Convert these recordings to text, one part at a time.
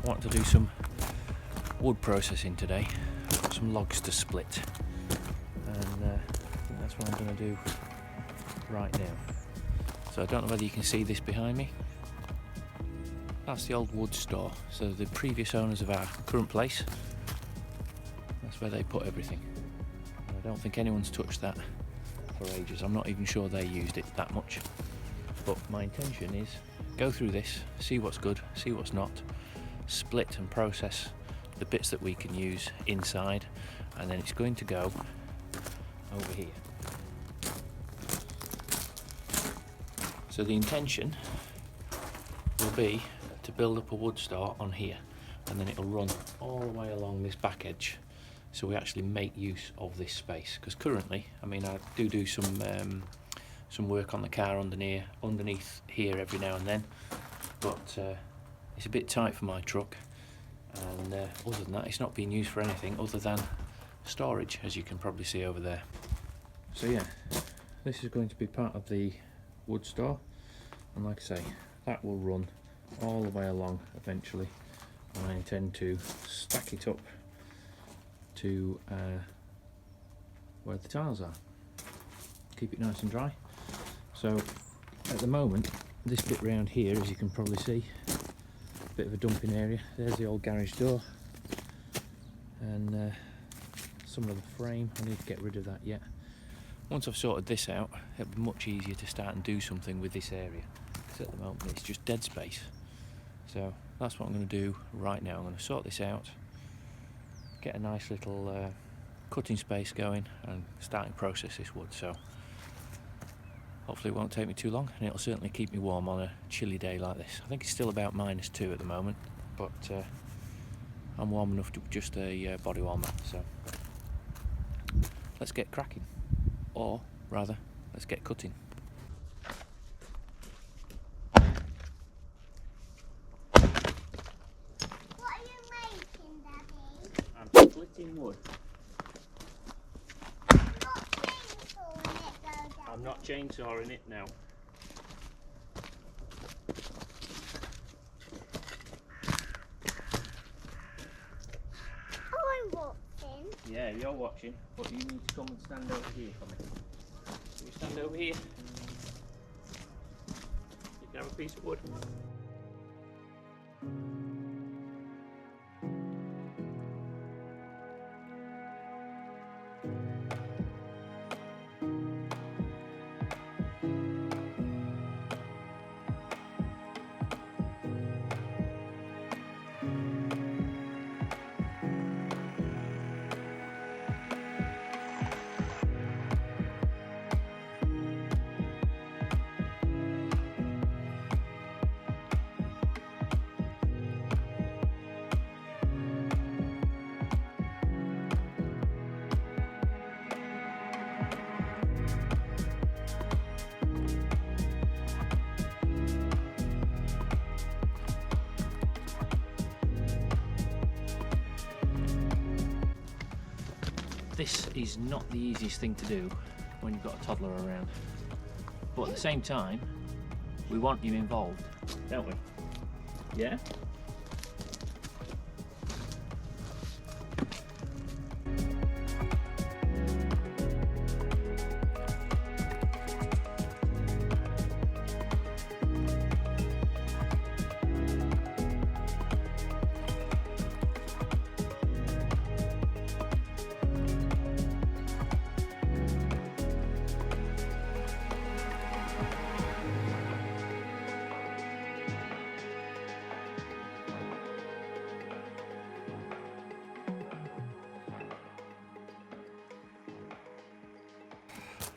wanted to do some wood processing today. I've got some logs to split, and I think that's what I'm going to do right now. So I don't know whether you can see this behind me. That's the old wood store. So the previous owners of our current place, that's where they put everything. And I don't think anyone's touched that for ages. I'm not even sure they used it that much. But my intention is go through this, see what's good, see what's not, split and process the bits that we can use inside, and then it's going to go over here. So the intention will be to build up a wood store on here, and then it'll run all the way along this back edge, so we actually make use of this space. Because currently, I mean, I do some work on the car underneath here every now and then, but it's a bit tight for my truck, and other than that it's not being used for anything other than storage, as you can probably see over there. So yeah, this is going to be part of the wood store, and like I say, that will run all the way along eventually, and I intend to stack it up to where the tiles are, keep it nice and dry. So at the moment, this bit round here, as you can probably see, a bit of a dumping area. There's the old garage door, and some of the frame. I need to get rid of that yet. Once I've sorted this out, it'll be much easier to start and do something with this area, because at the moment it's just dead space. So that's what I'm going to do right now. I'm going to sort this out, get a nice little cutting space going, and starting to process this wood. So hopefully it won't take me too long, and it'll certainly keep me warm on a chilly day like this. I think it's still about -2 at the moment, but I'm warm enough to just a body warmer. So let's get cracking, or rather, let's get cutting. What are you making, Daddy? I'm splitting wood. I'm not chainsawing it now. I'm watching. Yeah, you're watching, but you need to come and stand over here for me. Can you stand over here? You can have a piece of wood. This is not the easiest thing to do when you've got a toddler around, but at the same time, we want you involved, don't we? Yeah?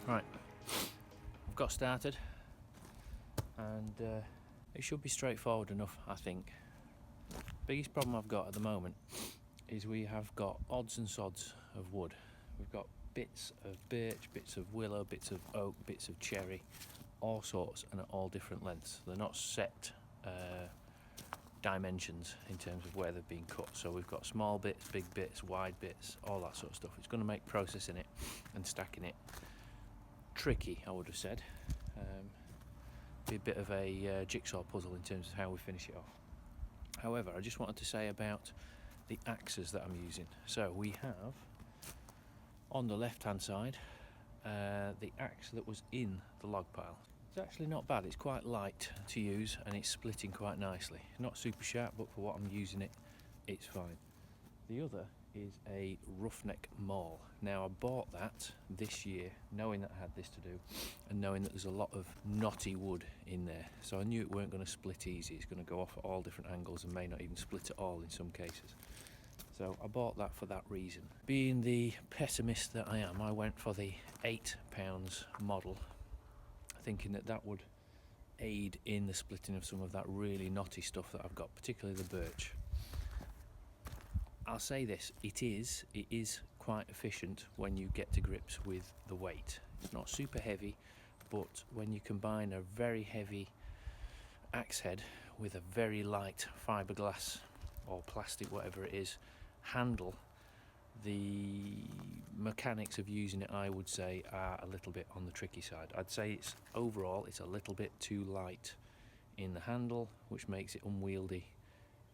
Right, I've got started, and it should be straightforward enough, I think. Biggest problem I've got at the moment is we have got odds and sods of wood. We've got bits of birch, bits of willow, bits of oak, bits of cherry, all sorts, and at all different lengths. They're not set dimensions in terms of where they've been cut. So we've got small bits, big bits, wide bits, all that sort of stuff. It's going to make processing it and stacking it tricky, I would have said. Be a bit of a jigsaw puzzle in terms of how we finish it off. However, I just wanted to say about the axes that I'm using. So we have on the left hand side the axe that was in the log pile. It's actually not bad, it's quite light to use and it's splitting quite nicely. Not super sharp, but for what I'm using it, it's fine. The other is a roughneck maul. Now I bought that this year knowing that I had this to do and knowing that there's a lot of knotty wood in there, so I knew it weren't going to split easy. It's going to go off at all different angles and may not even split at all in some cases. So I bought that for that reason. Being the pessimist that I am, I went for the 8 pounds model, thinking that that would aid in the splitting of some of that really knotty stuff that I've got, particularly the birch. I'll say this, it is quite efficient when you get to grips with the weight. It's not super heavy, but when you combine a very heavy axe head with a very light fiberglass or plastic, whatever it is, handle, the mechanics of using it, I would say, are a little bit on the tricky side. I'd say it's overall it's a little bit too light in the handle, which makes it unwieldy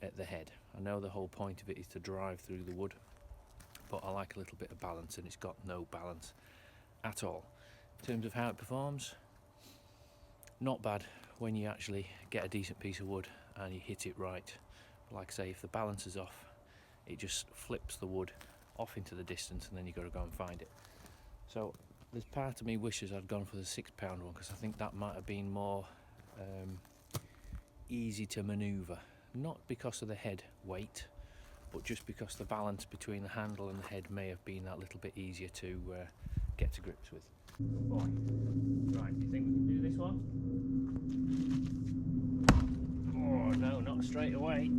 at the head. I know the whole point of it is to drive through the wood, but I like a little bit of balance, and it's got no balance at all. In terms of how it performs, not bad when you actually get a decent piece of wood and you hit it right. But like I say, if the balance is off, it just flips the wood off into the distance and then you've got to go and find it. So there's part of me wishes I'd gone for the 6 pound one, because I think that might have been more easy to manoeuvre. Not because of the head weight, but just because the balance between the handle and the head may have been that little bit easier to get to grips with. Boy. Right, do you think we can do this one? Oh no, not straight away.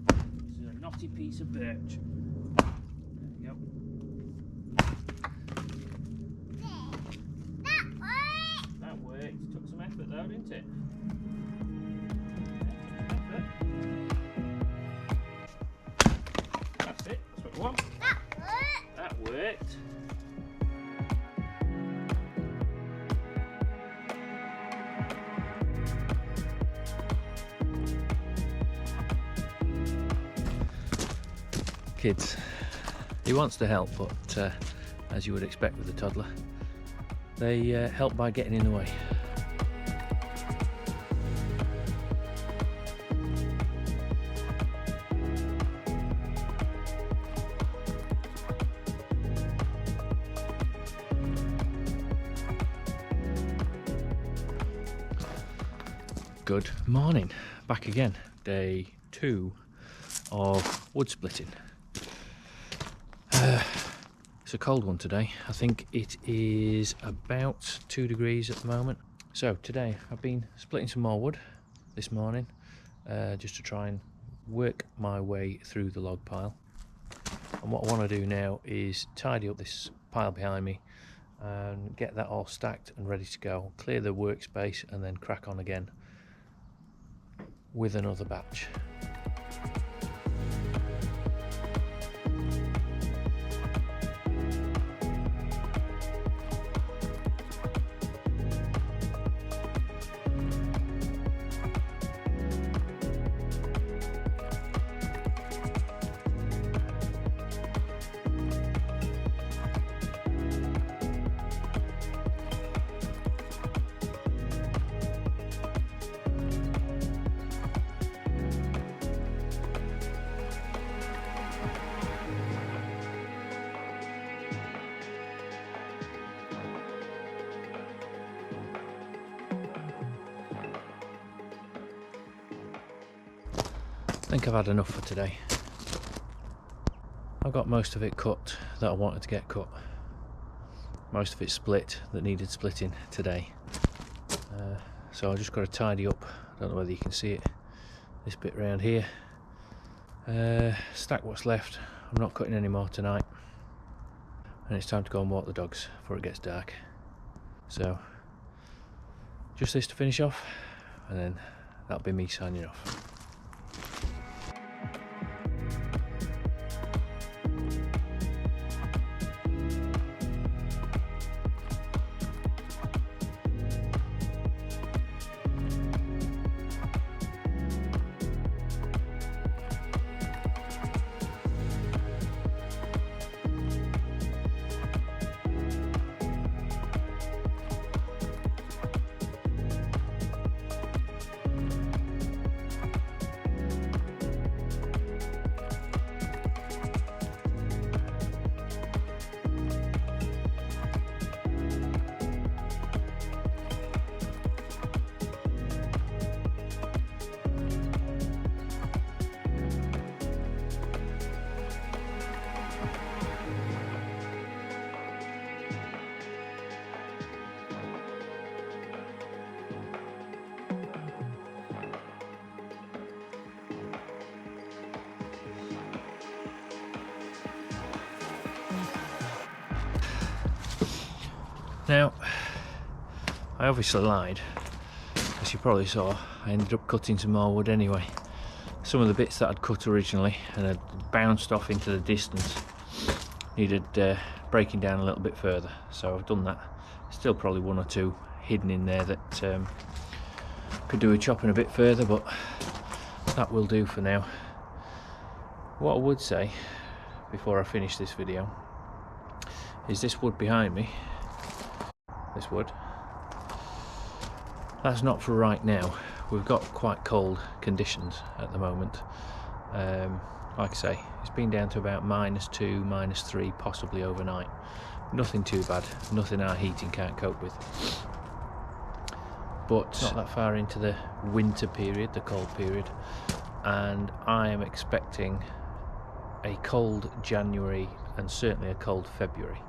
This is a knotty piece of birch. There we go. That worked. Took some effort though, didn't it? That's it, that's what we want. That worked. Kids, he wants to help, but as you would expect with a toddler, they help by getting in the way. Good morning, back again, day 2 of wood splitting. It's a cold one today. I think it is about 2 degrees at the moment. So today I've been splitting some more wood this morning, just to try and work my way through the log pile. And what I want to do now is tidy up this pile behind me and get that all stacked and ready to go, clear the workspace, and then crack on again with another batch. I think I've had enough for today. I've got most of it cut that I wanted to get cut. Most of it split that needed splitting today. So I just got to tidy up. I don't know whether you can see it. This bit around here. Stack what's left. I'm not cutting any more tonight. And it's time to go and walk the dogs before it gets dark. So just this to finish off, and then that'll be me signing off. Now, I obviously lied, as you probably saw. I ended up cutting some more wood anyway. Some of the bits that I'd cut originally and had bounced off into the distance needed breaking down a little bit further, so I've done that. Still probably one or two hidden in there that could do with chopping a bit further, but that will do for now. What I would say before I finish this video is this wood behind me, this wood, that's not for right now. We've got quite cold conditions at the moment. Like I say, it's been down to about -2, -3, possibly overnight. Nothing too bad, nothing our heating can't cope with. But not that far into the winter period, the cold period, and I am expecting a cold January and certainly a cold February.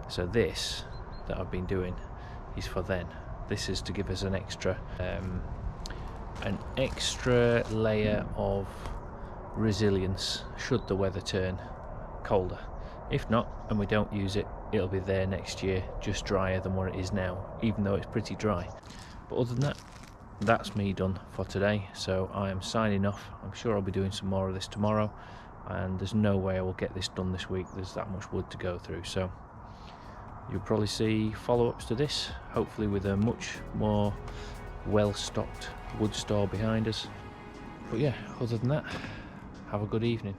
So this that I've been doing is for then. This is to give us an extra layer of resilience should the weather turn colder. If not, and we don't use it, it'll be there next year, just drier than what it is now, even though it's pretty dry. But other than that, that's me done for today. So I am signing off. I'm sure I'll be doing some more of this tomorrow, and there's no way I will get this done this week. There's that much wood to go through, so you'll probably see follow-ups to this, hopefully with a much more well-stocked wood store behind us. But yeah, other than that, have a good evening.